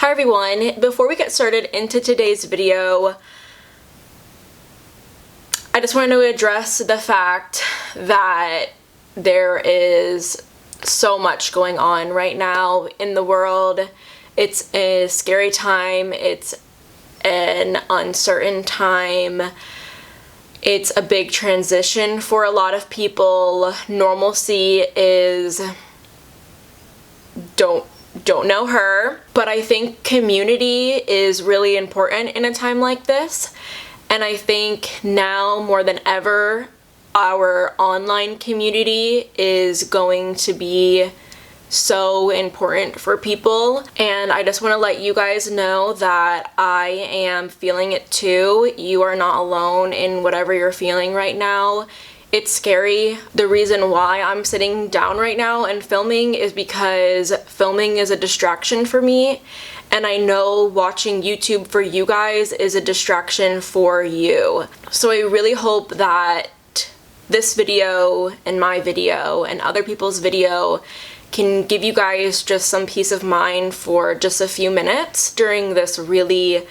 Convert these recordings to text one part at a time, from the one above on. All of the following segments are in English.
Hi everyone, before we get started into today's video, I just wanted to address the fact that there is so much going on right now in the world. It's a scary time, it's an uncertain time, it's a big transition for a lot of people. Normalcy is don't know her, but I think community is really important in a time like this, and I think now more than ever our online community is going to be so important for people. And I just want to let you guys know that I am feeling it too. You are not alone in whatever you're feeling right now. It's scary. The reason why I'm sitting down right now and filming is because filming is a distraction for me, and I know watching YouTube for you guys is a distraction for you. So I really hope that this video and my video and other people's video can give you guys just some peace of mind for just a few minutes during this really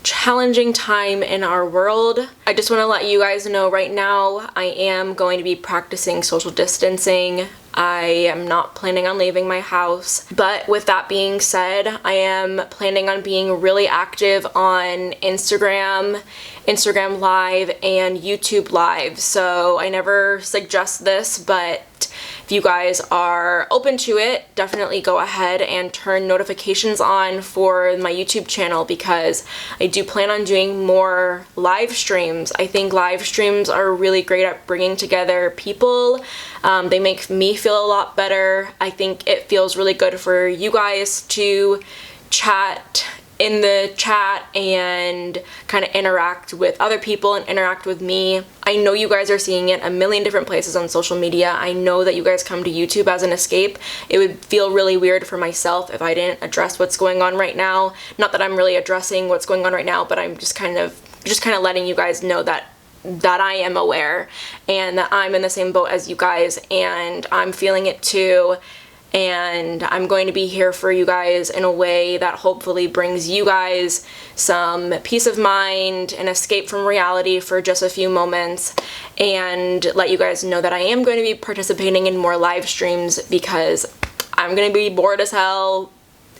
challenging time in our world. I just want to let you guys know right now I am going to be practicing social distancing. I am not planning on leaving my house, but with that being said, I am planning on being really active on Instagram Live, and YouTube Live. So I never suggest this, but if you guys are open to it, definitely go ahead and turn notifications on for my YouTube channel, because I do plan on doing more live streams. I think live streams are really great at bringing together people. They make me feel a lot better. I think it feels really good for you guys to chat in the chat and kind of interact with other people and interact with me. I know you guys are seeing it a million different places on social media. I know that you guys come to YouTube as an escape. It would feel really weird for myself if I didn't address what's going on right now. Not that I'm really addressing what's going on right now, but I'm just kind of letting you guys know that I am aware and that I'm in the same boat as you guys, and I'm feeling it too. And I'm going to be here for you guys in a way that hopefully brings you guys some peace of mind and escape from reality for just a few moments, and let you guys know that I am going to be participating in more live streams because I'm going to be bored as hell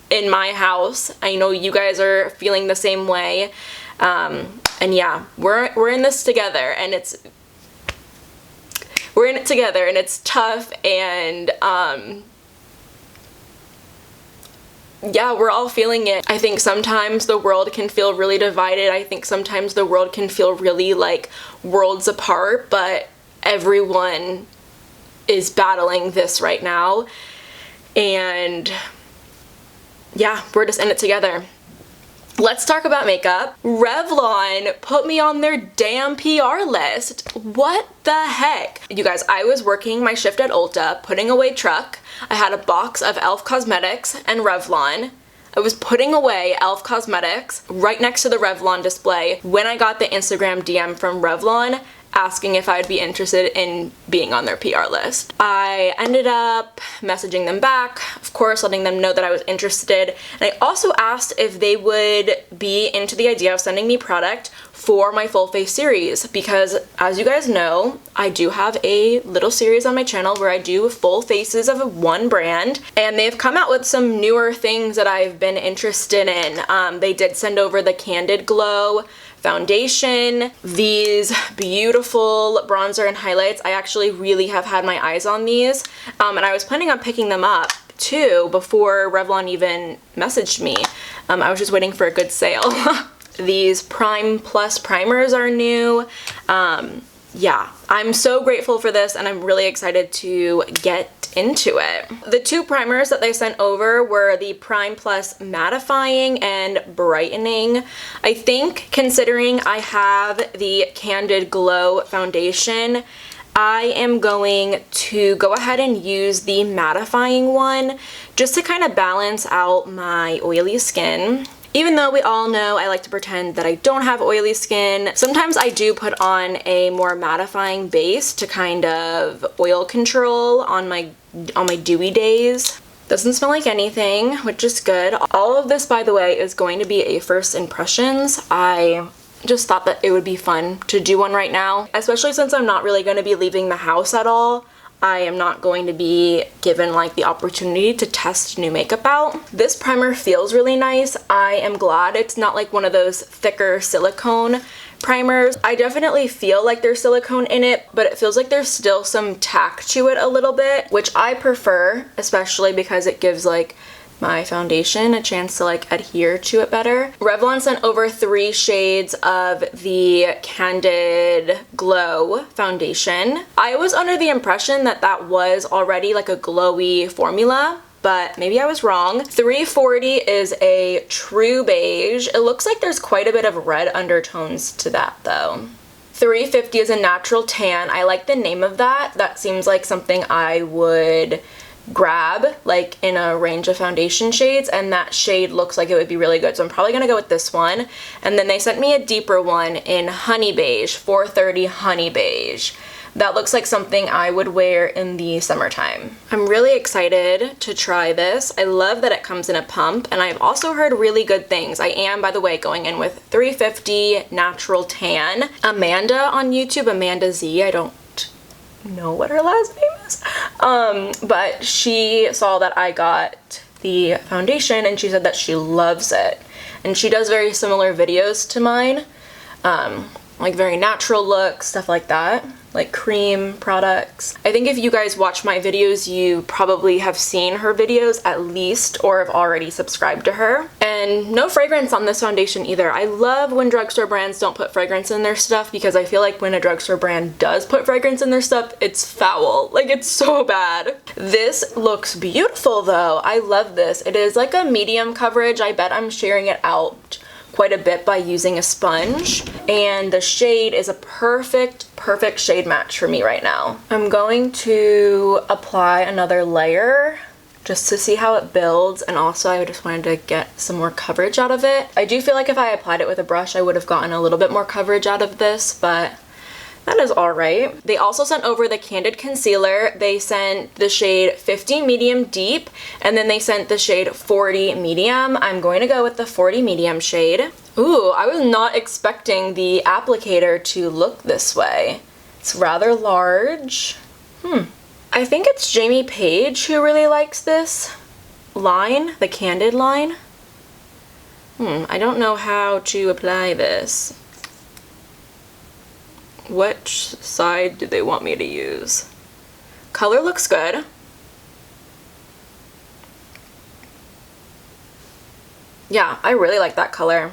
in my house. I know you guys are feeling the same way. And yeah, we're in this together, and we're in it together, and it's tough, and yeah, we're all feeling it. I think sometimes the world can feel really divided. I think sometimes the world can feel really like worlds apart, but everyone is battling this right now. And yeah, we're just in it together. Let's talk about makeup. Revlon put me on their damn PR list. What the heck? You guys, I was working my shift at Ulta, putting away truck. I had a box of e.l.f. Cosmetics and Revlon. I was putting away e.l.f. Cosmetics right next to the Revlon display when I got the Instagram DM from Revlon asking if I'd be interested in being on their PR list. I ended up messaging them back, of course, letting them know that I was interested, and I also asked if they would be into the idea of sending me product for my full face series, because as you guys know, I do have a little series on my channel where I do full faces of one brand, and they've come out with some newer things that I've been interested in. They did send over the Candid Glow foundation, these beautiful bronzer and highlights. I actually really have had my eyes on these, and I was planning on picking them up too before Revlon even messaged me. I was just waiting for a good sale. These Prime Plus primers are new. Yeah, I'm so grateful for this, and I'm really excited to get into it. The two primers that they sent over were the Prime Plus mattifying and brightening. I think, considering I have the Candid Glow foundation, I am going to go ahead and use the mattifying one just to kind of balance out my oily skin. Even though we all know I like to pretend that I don't have oily skin, sometimes I do put on a more mattifying base to kind of oil control on my dewy days. Doesn't smell like anything, which is good. All of this, by the way, is going to be a first impressions. I just thought that it would be fun to do one right now, especially since I'm not really going to be leaving the house at all. I am not going to be given like the opportunity to test new makeup out. This primer feels really nice. I am glad it's not like one of those thicker silicone primers. I definitely feel like there's silicone in it, but it feels like there's still some tack to it a little bit, which I prefer, especially because it gives like my foundation a chance to like adhere to it better. Revlon sent over 3 shades of the Candid Glow foundation. I was under the impression that that was already like a glowy formula, but maybe I was wrong. 340 is a true beige. It looks like there's quite a bit of red undertones to that though. 350 is a natural tan. I like the name of that. That seems like something I would grab like in a range of foundation shades, and that shade looks like it would be really good, so I'm probably gonna go with this one. And then they sent me a deeper one in honey beige, 430 honey beige. That looks like something I would wear in the summertime. I'm really excited to try this. I love that it comes in a pump, and I've also heard really good things. I am, by the way, going in with 350 natural tan. Amanda on YouTube, Amanda Z, I don't know what her last name is, but she saw that I got the foundation and she said that she loves it, and she does very similar videos to mine, like very natural looks, stuff like that, like cream products. I think if you guys watch my videos, you probably have seen her videos at least, or have already subscribed to her. And no fragrance on this foundation either. I love when drugstore brands don't put fragrance in their stuff, because I feel like when a drugstore brand does put fragrance in their stuff, it's foul. Like, it's so bad. This looks beautiful though. I love this. It is like a medium coverage. I bet I'm sharing it out quite a bit by using a sponge, and the shade is a perfect shade match for me right now. I'm going to apply another layer just to see how it builds, and also I just wanted to get some more coverage out of it. I do feel like if I applied it with a brush, I would have gotten a little bit more coverage out of this, but that is alright. They also sent over the Candid Concealer. They sent the shade 50 Medium Deep, and then they sent the shade 40 Medium. I'm going to go with the 40 Medium shade. Ooh, I was not expecting the applicator to look this way. It's rather large. I think it's Jamie Page who really likes this line, the Candid line. I don't know how to apply this. Which side do they want me to use? Color looks good. Yeah, I really like that color.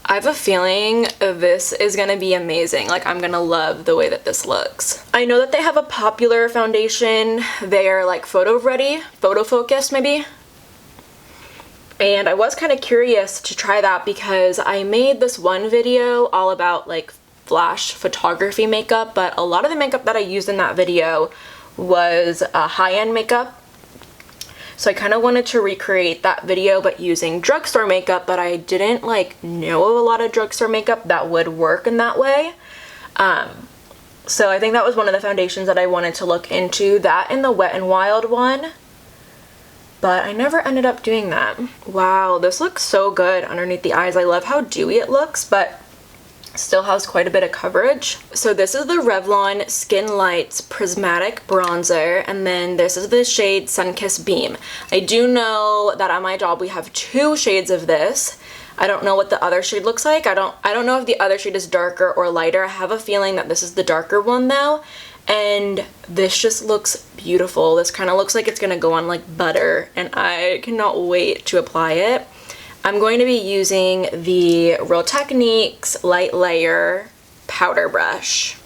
I have a feeling this is gonna be amazing. Like, I'm gonna love the way that this looks. I know that they have a popular foundation. They're like photo ready, photo focused maybe. And I was kind of curious to try that because I made this one video all about like flash photography makeup, but a lot of the makeup that I used in that video was high-end makeup. So I kind of wanted to recreate that video but using drugstore makeup, but I didn't like know of a lot of drugstore makeup that would work in that way. So I think that was one of the foundations that I wanted to look into, that and the Wet n Wild one. But I never ended up doing that. Wow, this looks so good underneath the eyes. I love how dewy it looks, but still has quite a bit of coverage. So this is the Revlon Skin Lights Prismatic Bronzer, and then this is the shade Sunkissed Beam. I do know that at my job we have 2 shades of this. I don't know what the other shade looks like. I don't know if the other shade is darker or lighter. I have a feeling that this is the darker one though. And this just looks beautiful. This kind of looks like it's gonna go on like butter, and I cannot wait to apply it. I'm going to be using the Real Techniques Light Layer Powder Brush.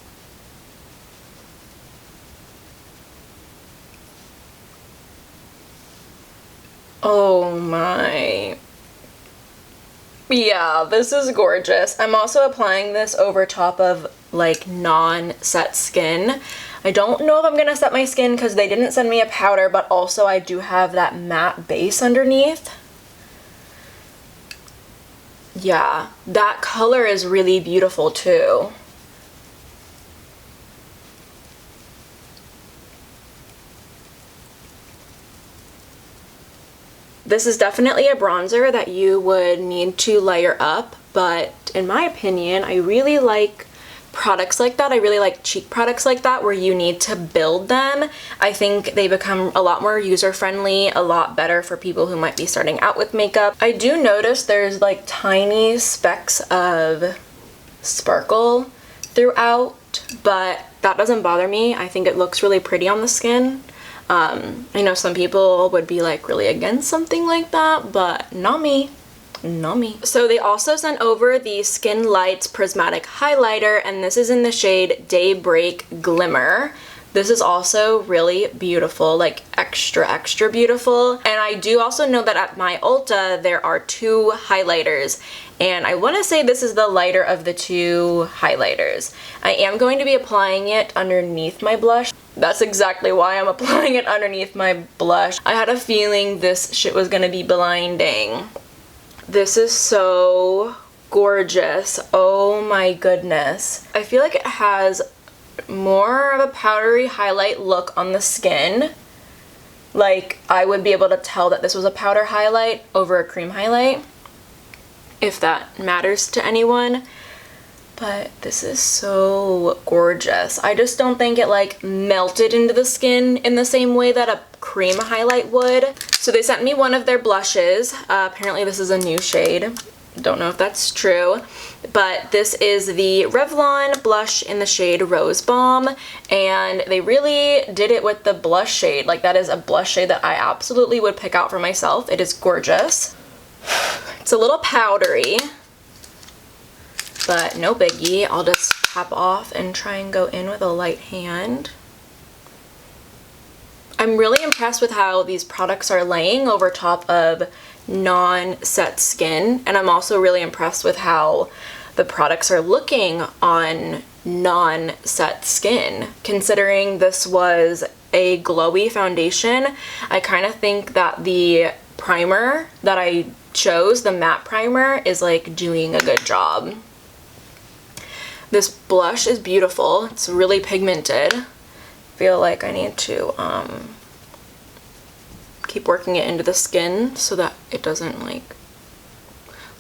Oh my. Yeah, this is gorgeous. I'm also applying this over top of like non-set skin. I don't know if I'm gonna set my skin because they didn't send me a powder, but also I do have that matte base underneath. Yeah, that color is really beautiful too. This is definitely a bronzer that you would need to layer up, but in my opinion, I really like products like that. I really like cheek products like that where you need to build them. I think they become a lot more user-friendly, a lot better for people who might be starting out with makeup. I do notice there's like tiny specks of sparkle throughout, but that doesn't bother me. I think it looks really pretty on the skin. I know some people would be like really against something like that, but not me. Not me. So they also sent over the Skin Lights Prismatic Highlighter, and this is in the shade Daybreak Glimmer. This is also really beautiful, like extra beautiful. And I do also know that at my Ulta there are 2 highlighters, and I want to say this is the lighter of the 2 highlighters. I am going to be applying it underneath my blush. That's exactly why I'm applying it underneath my blush. I had a feeling this shit was gonna be blinding. This is so gorgeous. Oh my goodness. I feel like it has more of a powdery highlight look on the skin. Like, I would be able to tell that this was a powder highlight over a cream highlight, if that matters to anyone. But this is so gorgeous. I just don't think it like melted into the skin in the same way that a cream highlight would. So they sent me one of their blushes. Apparently this is a new shade. Don't know if that's true, but this is the Revlon blush in the shade Rose Bomb, and they really did it with the blush shade. Like, that is a blush shade that I absolutely would pick out for myself. It is gorgeous. It's a little powdery, but no biggie. I'll just tap off and try and go in with a light hand. I'm really impressed with how these products are laying over top of non-set skin, and I'm also really impressed with how the products are looking on non-set skin. Considering this was a glowy foundation, I kind of think that the primer that I chose, the matte primer, is like doing a good job. This blush is beautiful. It's really pigmented. I feel like I need to keep working it into the skin so that it doesn't like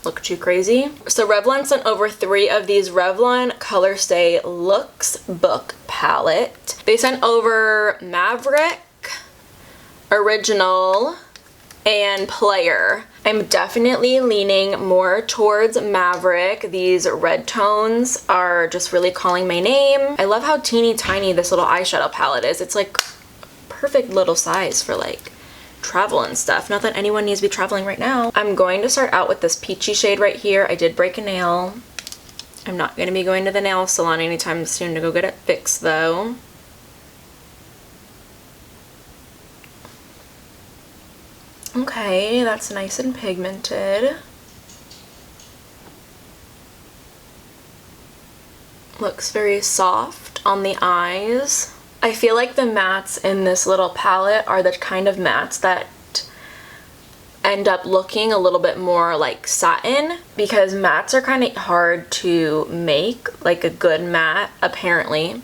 look too crazy. So Revlon sent over 3 of these Revlon Color Stay Looks Book palette. They sent over Maverick, Original, and Player. I'm definitely leaning more towards Maverick. These red tones are just really calling my name. I love how teeny tiny this little eyeshadow palette is. It's like perfect little size for like travel and stuff. Not that anyone needs to be traveling right now. I'm going to start out with this peachy shade right here. I did break a nail. I'm not going to be going to the nail salon anytime soon to go get it fixed though. Okay, that's nice and pigmented. Looks very soft on the eyes. I feel like the mattes in this little palette are the kind of mattes that end up looking a little bit more like satin, because mattes are kind of hard to make. Like a good matte apparently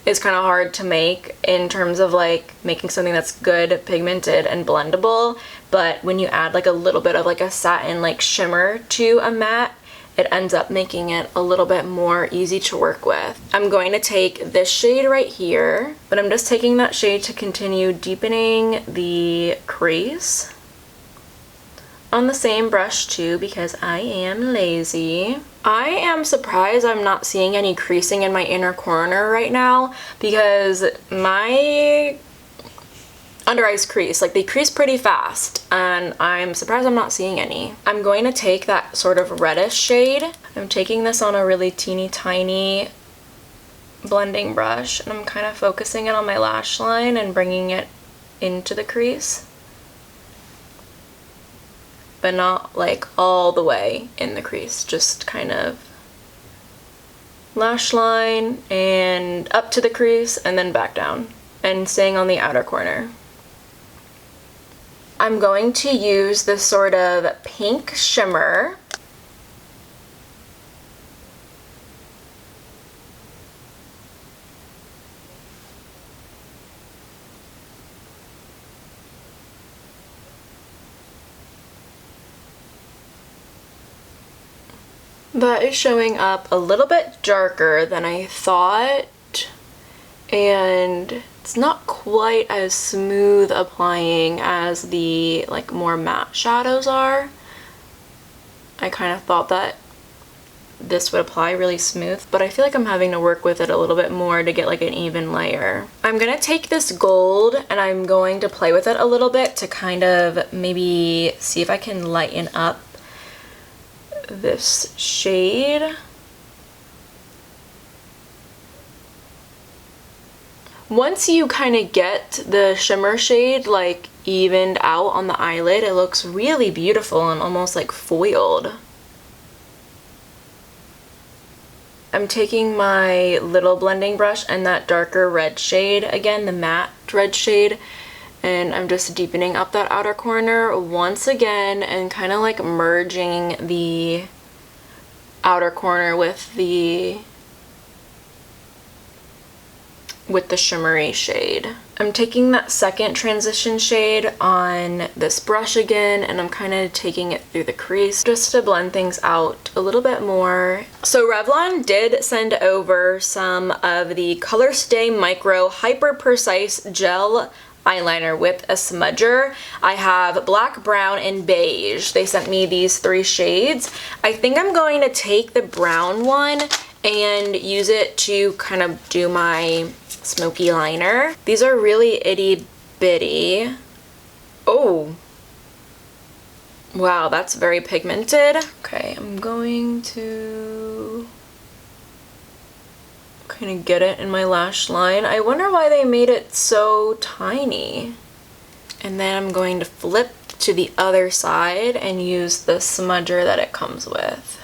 is kind of hard to make in terms of like making something that's good, pigmented, and blendable. But when you add like a little bit of like a satin like shimmer to a matte, it ends up making it a little bit more easy to work with. I'm going to take this shade right here, but I'm just taking that shade to continue deepening the crease on the same brush too, because I am lazy. I am surprised I'm not seeing any creasing in my inner corner right now, because my under eyes crease, like they crease pretty fast, and I'm surprised I'm not seeing any. I'm going to take that sort of reddish shade. I'm taking this on a really teeny tiny blending brush, and I'm kind of focusing it on my lash line and bringing it into the crease, but not like all the way in the crease, just kind of lash line and up to the crease and then back down, and staying on the outer corner. I'm going to use this sort of pink shimmer. That is showing up a little bit darker than I thought, and it's not quite as smooth applying as the like more matte shadows are. I kind of thought that this would apply really smooth, but I feel like I'm having to work with it a little bit more to get like an even layer. I'm gonna take this gold and I'm going to play with it a little bit to kind of maybe see if I can lighten up this shade. Once you kind of get the shimmer shade like evened out on the eyelid, it looks really beautiful and almost like foiled. I'm taking my little blending brush and that darker red shade, again the matte red shade, and I'm just deepening up that outer corner once again and kind of like merging the outer corner with the shimmery shade. I'm taking that second transition shade on this brush again, and I'm kind of taking it through the crease just to blend things out a little bit more. So Revlon did send over some of the Color Stay Micro Hyper Precise Gel eyeliner with a smudger. I have black, brown, and beige. They sent me these 3 shades. I think I'm going to take the brown one and use it to kind of do my smoky liner. These are really itty bitty. Oh, wow, that's very pigmented. Okay, I'm going to kind of get it in my lash line. I wonder why they made it so tiny. And then I'm going to flip to the other side and use the smudger that it comes with.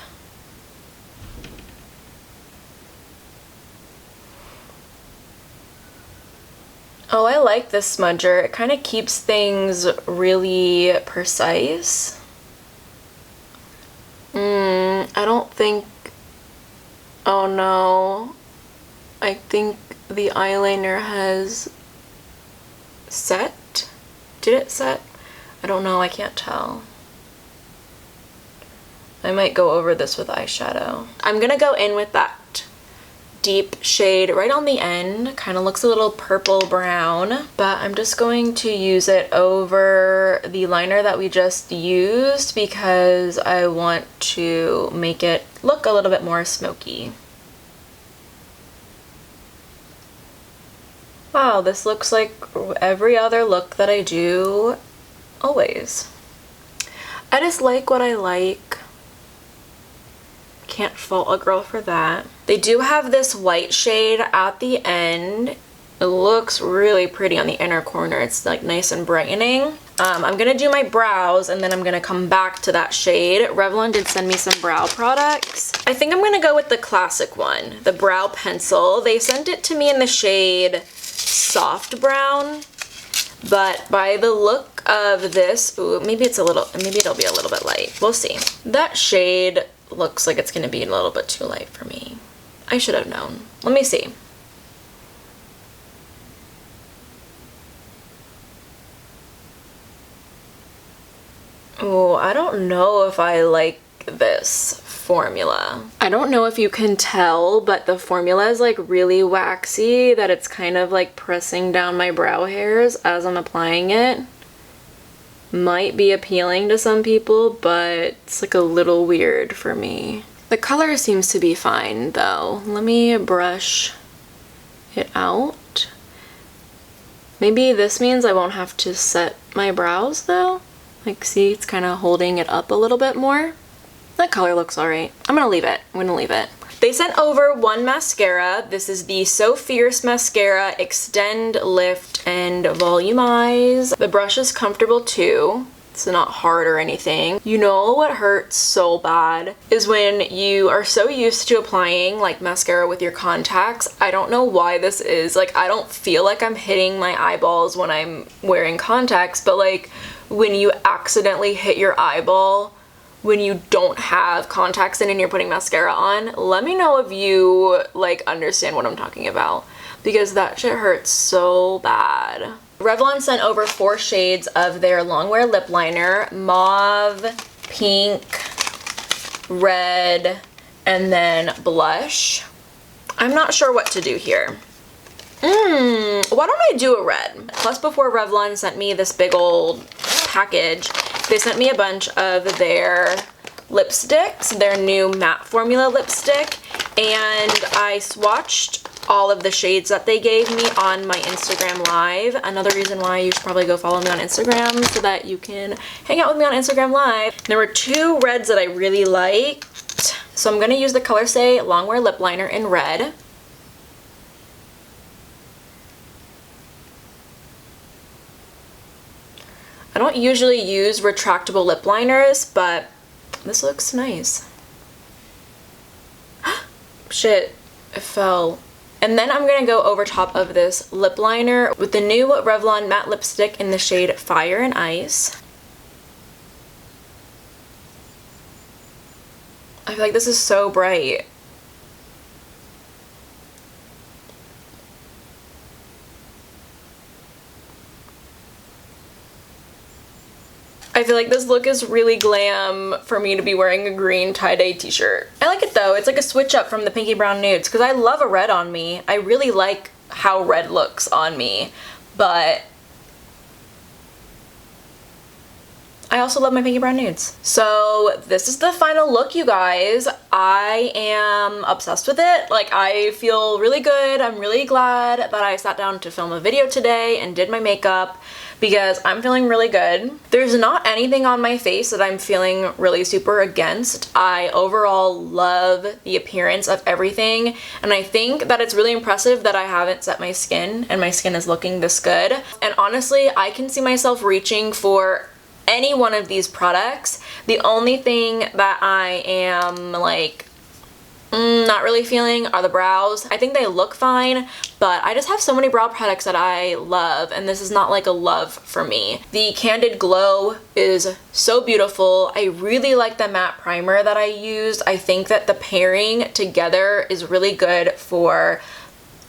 Oh, I like this smudger. It kind of keeps things really precise. I don't think... Oh no. I think the eyeliner has set. Did it set? I don't know, I can't tell. I might go over this with eyeshadow. I'm gonna go in with that deep shade right on the end. Kind of looks a little purple brown, but I'm just going to use it over the liner that we just used because I want to make it look a little bit more smoky. Wow, this looks like every other look that I do always. I just like what I like. Can't fault a girl for that. They do have this white shade at the end. It looks really pretty on the inner corner. It's like nice and brightening. I'm gonna do my brows and then I'm gonna come back to that shade. Revlon did send me some brow products. I think I'm gonna go with the classic one, the brow pencil. They sent it to me in the shade soft brown, but by the look of this, ooh, maybe it'll be a little bit light. We'll see. That shade looks like it's gonna be a little bit too light for me. I should have known. Let me see. Oh, I don't know if I like this formula. I don't know if you can tell, but the formula is like really waxy, that it's kind of like pressing down my brow hairs as I'm applying it. Might be appealing to some people, but it's like a little weird for me. The color seems to be fine though. Let me brush it out. Maybe this means I won't have to set my brows though. Like, see, it's kind of holding it up a little bit more. That color looks alright. I'm gonna leave it. They sent over one mascara. This is the So Fierce Mascara Extend, Lift, and Volumize. The brush is comfortable too. It's not hard or anything. You know what hurts so bad is when you are so used to applying like mascara with your contacts. I don't know why this is. Like, I don't feel like I'm hitting my eyeballs when I'm wearing contacts, but like when you accidentally hit your eyeball when you don't have contacts in and you're putting mascara on, let me know if you like understand what I'm talking about, because that shit hurts so bad. Revlon sent over 4 shades of their longwear lip liner: mauve, pink, red, And then blush. I'm not sure what to do here. Why don't I do a red? Plus Before Revlon sent me this big old package. They sent me a bunch of their lipsticks, their new matte formula lipstick, and I swatched all of the shades that they gave me on my Instagram Live. Another reason why you should probably go follow me on Instagram so that you can hang out with me on Instagram Live. There were two reds that I really liked, so I'm gonna use the Color Stay Longwear Lip Liner in red. I don't usually use retractable lip liners, but this looks nice. Shit, it fell. And then I'm gonna go over top of this lip liner with the new Revlon matte lipstick in the shade Fire and Ice. I feel like this is so bright. I feel like this look is really glam for me to be wearing a green tie-dye t-shirt. I like it though. It's like a switch up from the pinky brown nudes because I love a red on me. I really like how red looks on me, but I also love my pinky brown nudes. So this is the final look, you guys. I am obsessed with it. Like, I feel really good. I'm really glad that I sat down to film a video today and did my makeup because I'm feeling really good. There's not anything on my face that I'm feeling really super against. I overall love the appearance of everything, and I think that it's really impressive that I haven't set my skin and my skin is looking this good. And honestly, I can see myself reaching for any one of these products. The only thing that I am like not really feeling are the brows. I think they look fine, but I just have so many brow products that I love, and this is not like a love for me. The Candid Glow is so beautiful. I really like the matte primer that I used. I think that the pairing together is really good for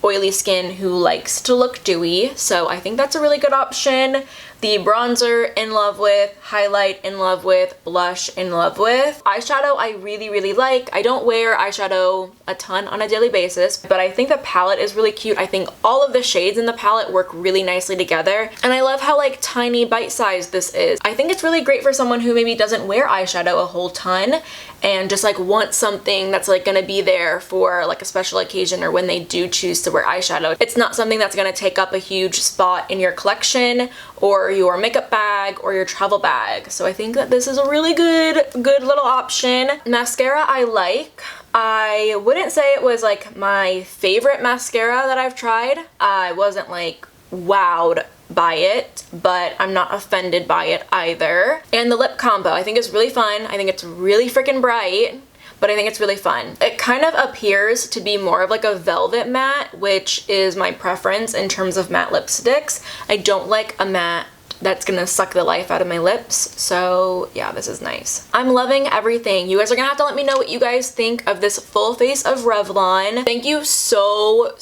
oily skin who likes to look dewy, so I think that's a really good option. The bronzer, in love with. Highlight, in love with. Blush, in love with. Eyeshadow, I really, really like. I don't wear eyeshadow a ton on a daily basis, but I think the palette is really cute. I think all of the shades in the palette work really nicely together, and I love how like tiny bite-sized this is. I think it's really great for someone who maybe doesn't wear eyeshadow a whole ton and just like wants something that's like gonna be there for like a special occasion or when they do choose to wear eyeshadow. It's not something that's gonna take up a huge spot in your collection or your makeup bag or your travel bag. So I think that this is a really good little option. Mascara I like. I wouldn't say it was like my favorite mascara that I've tried. I wasn't like wowed by it, but I'm not offended by it either. And the lip combo I think is really fun. I think it's really freaking bright, but I think it's really fun. It kind of appears to be more of like a velvet matte, which is my preference in terms of matte lipsticks. I don't like a matte that's gonna suck the life out of my lips, so yeah, this is nice. I'm loving everything. You guys are gonna have to let me know what you guys think of this full face of Revlon. Thank you so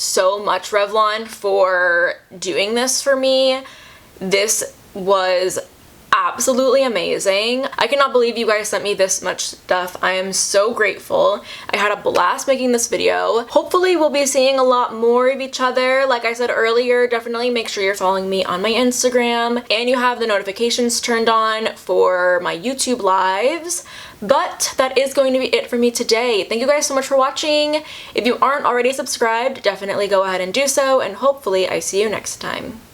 much, Revlon, for doing this for me. This was absolutely amazing. I cannot believe you guys sent me this much stuff. I am so grateful. I had a blast making this video. Hopefully we'll be seeing a lot more of each other. Like I said earlier, definitely make sure you're following me on my Instagram and you have the notifications turned on for my YouTube lives. But that is going to be it for me today. Thank you guys so much for watching. If you aren't already subscribed, definitely go ahead and do so, and hopefully I see you next time.